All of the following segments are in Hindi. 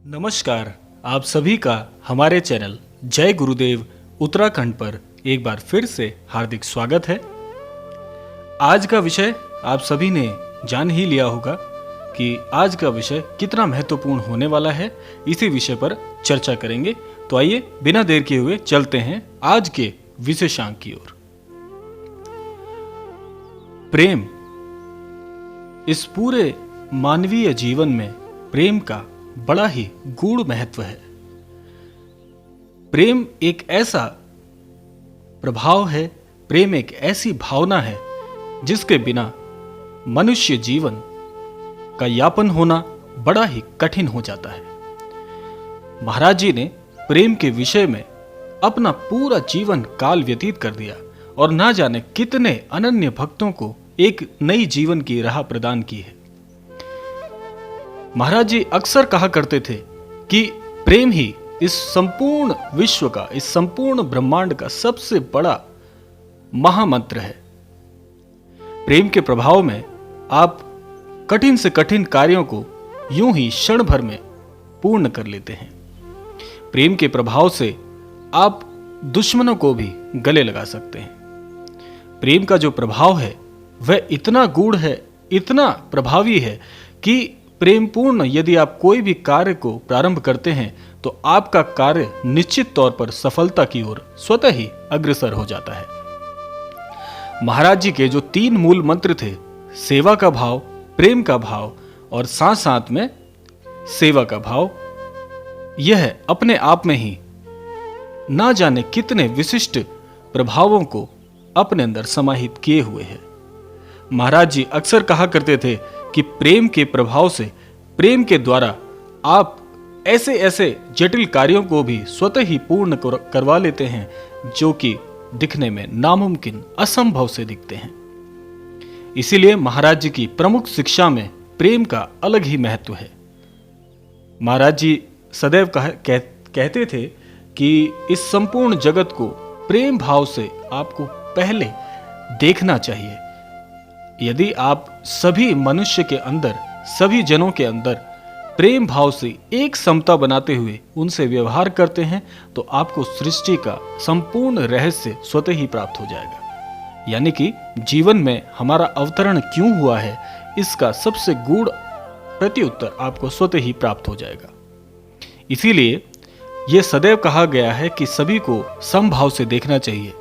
नमस्कार। आप सभी का हमारे चैनल जय गुरुदेव उत्तराखंड पर एक बार फिर से हार्दिक स्वागत है। आज का विषय आप सभी ने जान ही लिया होगा कि आज का विषय कितना महत्वपूर्ण होने वाला है। इसी विषय पर चर्चा करेंगे। तो आइए बिना देर किए हुए चलते हैं आज के विशेषांक की ओर। प्रेम। इस पूरे मानवीय जीवन में प्रेम का बड़ा ही गूढ़ महत्व है। प्रेम एक ऐसा प्रभाव है, प्रेम एक ऐसी भावना है जिसके बिना मनुष्य जीवन का यापन होना बड़ा ही कठिन हो जाता है। महाराज जी ने प्रेम के विषय में अपना पूरा जीवन काल व्यतीत कर दिया और ना जाने कितने अनन्य भक्तों को एक नई जीवन की राह प्रदान की है। महाराज जी अक्सर कहा करते थे कि प्रेम ही इस संपूर्ण विश्व का, इस संपूर्ण ब्रह्मांड का सबसे बड़ा महामंत्र है। प्रेम के प्रभाव में आप कठिन से कठिन कार्यों को यूं ही क्षण भर में पूर्ण कर लेते हैं। प्रेम के प्रभाव से आप दुश्मनों को भी गले लगा सकते हैं। प्रेम का जो प्रभाव है वह इतना गूढ़ है, इतना प्रभावी है कि प्रेम पूर्ण यदि आप कोई भी कार्य को प्रारंभ करते हैं तो आपका कार्य निश्चित तौर पर सफलता की ओर स्वतः ही अग्रसर हो जाता है। महाराज जी के जो 3 मूल मंत्र थे, सेवा का भाव, प्रेम का भाव और साथ साथ में सेवा का भाव, यह अपने आप में ही ना जाने कितने विशिष्ट प्रभावों को अपने अंदर समाहित किए हुए हैं। महाराज जी अक्सर कहा करते थे कि प्रेम के प्रभाव से, प्रेम के द्वारा आप ऐसे ऐसे जटिल कार्यों को भी स्वतः ही पूर्ण करवा लेते हैं जो कि दिखने में नामुमकिन, असंभव से दिखते हैं। इसीलिए महाराज जी की प्रमुख शिक्षा में प्रेम का अलग ही महत्व है। महाराज जी सदैव कहते थे कि इस संपूर्ण जगत को प्रेम भाव से आपको पहले देखना चाहिए। यदि आप सभी मनुष्य के अंदर, सभी जनों के अंदर प्रेम भाव से एक समता बनाते हुए उनसे व्यवहार करते हैं तो आपको सृष्टि का संपूर्ण रहस्य स्वतः ही प्राप्त हो जाएगा। यानी कि जीवन में हमारा अवतरण क्यों हुआ है, इसका सबसे गूढ़ प्रत्युत्तर आपको स्वतः ही प्राप्त हो जाएगा। इसीलिए यह सदैव कहा गया है कि सभी को समभाव से देखना चाहिए।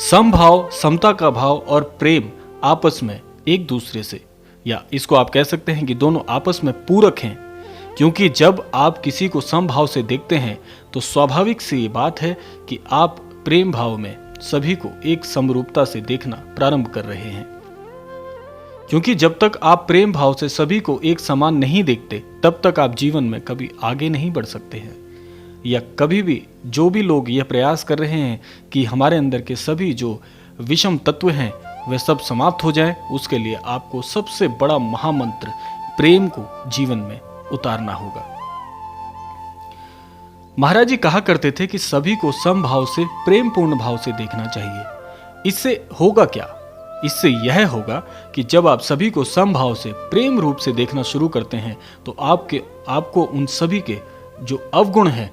समभाव, समता का भाव और प्रेम आपस में एक दूसरे से, या इसको आप कह सकते हैं कि दोनों आपस में पूरक हैं। क्योंकि जब आप किसी को समभाव से देखते हैं तो स्वाभाविक सी बात है कि आप प्रेम भाव में सभी को एक समरूपता से देखना प्रारंभ कर रहे हैं। क्योंकि जब तक आप प्रेम भाव से सभी को एक समान नहीं देखते तब तक आप जीवन में कभी आगे नहीं बढ़ सकते हैं। या कभी भी जो भी लोग यह प्रयास कर रहे हैं कि हमारे अंदर के सभी जो विषम तत्व हैं वे सब समाप्त हो जाएं, उसके लिए आपको सबसे बड़ा महामंत्र प्रेम को जीवन में उतारना होगा। महाराज जी कहा करते थे कि सभी को समभाव से, प्रेम पूर्ण भाव से देखना चाहिए। इससे होगा क्या? इससे यह होगा कि जब आप सभी को समभाव से, प्रेम रूप से देखना शुरू करते हैं तो आपको उन सभी के जो अवगुण हैं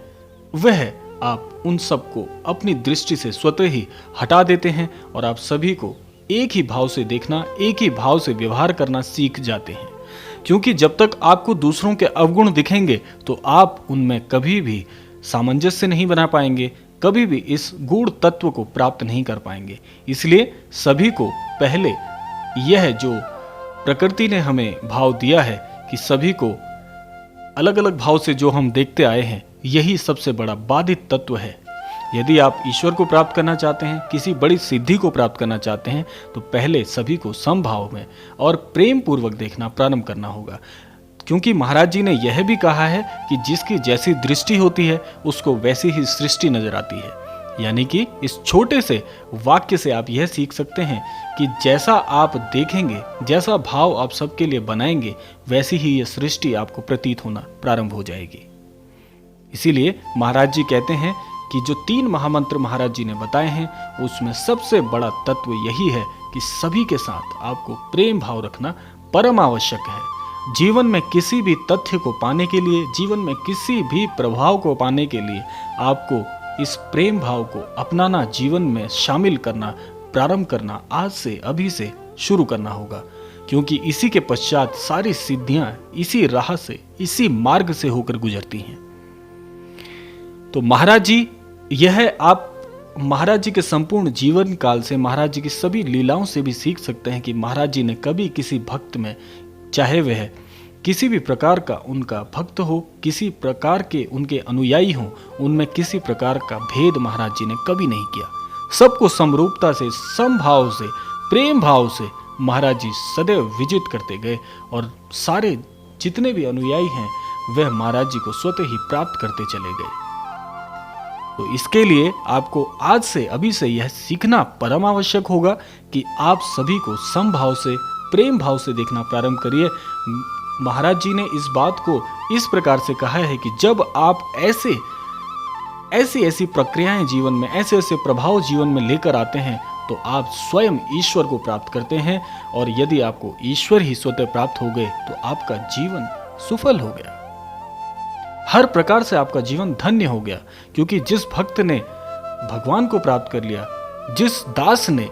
वह आप उन सबको अपनी दृष्टि से स्वतः ही हटा देते हैं और आप सभी को एक ही भाव से देखना, एक ही भाव से व्यवहार करना सीख जाते हैं। क्योंकि जब तक आपको दूसरों के अवगुण दिखेंगे तो आप उनमें कभी भी सामंजस्य नहीं बना पाएंगे, कभी भी इस गूढ़ तत्व को प्राप्त नहीं कर पाएंगे। इसलिए सभी को पहले यह जो प्रकृति ने हमें भाव दिया है कि सभी को अलग अलग भाव से जो हम देखते आए हैं, यही सबसे बड़ा बाधित तत्व है। यदि आप ईश्वर को प्राप्त करना चाहते हैं, किसी बड़ी सिद्धि को प्राप्त करना चाहते हैं तो पहले सभी को समभाव में और प्रेम पूर्वक देखना प्रारंभ करना होगा। क्योंकि महाराज जी ने यह भी कहा है कि जिसकी जैसी दृष्टि होती है उसको वैसी ही सृष्टि नजर आती है। यानी कि इस छोटे से वाक्य से आप यह सीख सकते हैं कि जैसा आप देखेंगे, जैसा भाव आप सबके लिए बनाएंगे, वैसी ही यह सृष्टि आपको प्रतीत होना प्रारंभ हो जाएगी। इसीलिए महाराज जी कहते हैं कि जो 3 महामंत्र महाराज जी ने बताए हैं उसमें सबसे बड़ा तत्व यही है कि सभी के साथ आपको प्रेम भाव रखना परम आवश्यक है। जीवन में किसी भी तथ्य को पाने के लिए, जीवन में किसी भी प्रभाव को पाने के लिए आपको इस प्रेम भाव को अपनाना, जीवन में शामिल करना, प्रारंभ करना आज से, अभी से शुरू करना होगा। क्योंकि इसी के पश्चात सारी सिद्धियां इसी राह से, इसी मार्ग से होकर गुजरती हैं। तो महाराज जी, यह आप महाराज जी के संपूर्ण जीवन काल से, महाराज जी की सभी लीलाओं से भी सीख सकते हैं कि महाराज जी ने कभी किसी भक्त में, चाहे वह किसी भी प्रकार का उनका भक्त हो, किसी प्रकार के उनके अनुयायी हो, उनमें किसी प्रकार का भेद महाराज जी ने कभी नहीं किया। सबको समरूपता से, समभाव से, प्रेम भाव से महाराज जी सदैव विजित करते गए और सारे जितने भी अनुयायी हैं वह महाराज जी को स्वतः ही प्राप्त करते चले गए। तो इसके लिए आपको आज से, अभी से यह सीखना परम आवश्यक होगा कि आप सभी को समभाव से, प्रेम भाव से देखना प्रारंभ करिए। महाराज जी ने इस बात को इस प्रकार से कहा है कि जब आप ऐसी प्रक्रियाएं जीवन में, ऐसे प्रभाव जीवन में लेकर आते हैं तो आप स्वयं ईश्वर को प्राप्त करते हैं। और यदि आपको ईश्वर ही स्वतः प्राप्त हो गए तो आपका जीवन सफल हो गया, हर प्रकार से आपका जीवन धन्य हो गया। क्योंकि जिस भक्त ने भगवान को प्राप्त कर लिया, जिस दास ने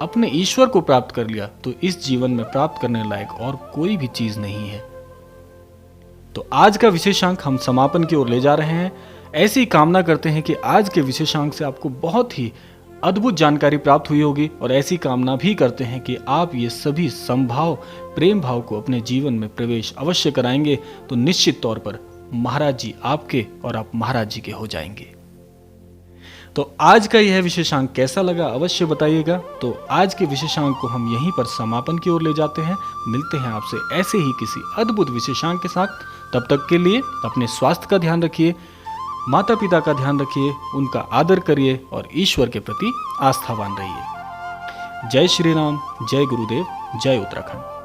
अपने ईश्वर को प्राप्त कर लिया, तो इस जीवन में प्राप्त करने लायक और कोई भी चीज नहीं है। तो आज का विशेषांक हम समापन की ओर ले जा रहे हैं। ऐसी कामना करते हैं कि आज के विशेषांक से आपको बहुत ही अद्भुत जानकारी प्राप्त हुई होगी, और ऐसी कामना भी करते हैं कि आप ये सभी समभाव, प्रेम भाव को अपने जीवन में प्रवेश अवश्य कराएंगे। तो निश्चित तौर पर महाराज जी आपके और आप महाराज जी के हो जाएंगे। तो आज का यह विशेषांक कैसा लगा अवश्य बताइएगा। तो आज के विशेषांक को हम यहीं पर समापन की ओर ले जाते हैं। मिलते हैं आपसे ऐसे ही किसी अद्भुत विशेषांक के साथ। तब तक के लिए अपने स्वास्थ्य का ध्यान रखिए, माता पिता का ध्यान रखिए, उनका आदर करिए और ईश्वर के प्रति आस्थावान रहिए। जय श्री राम, जय गुरुदेव, जय उत्तराखंड।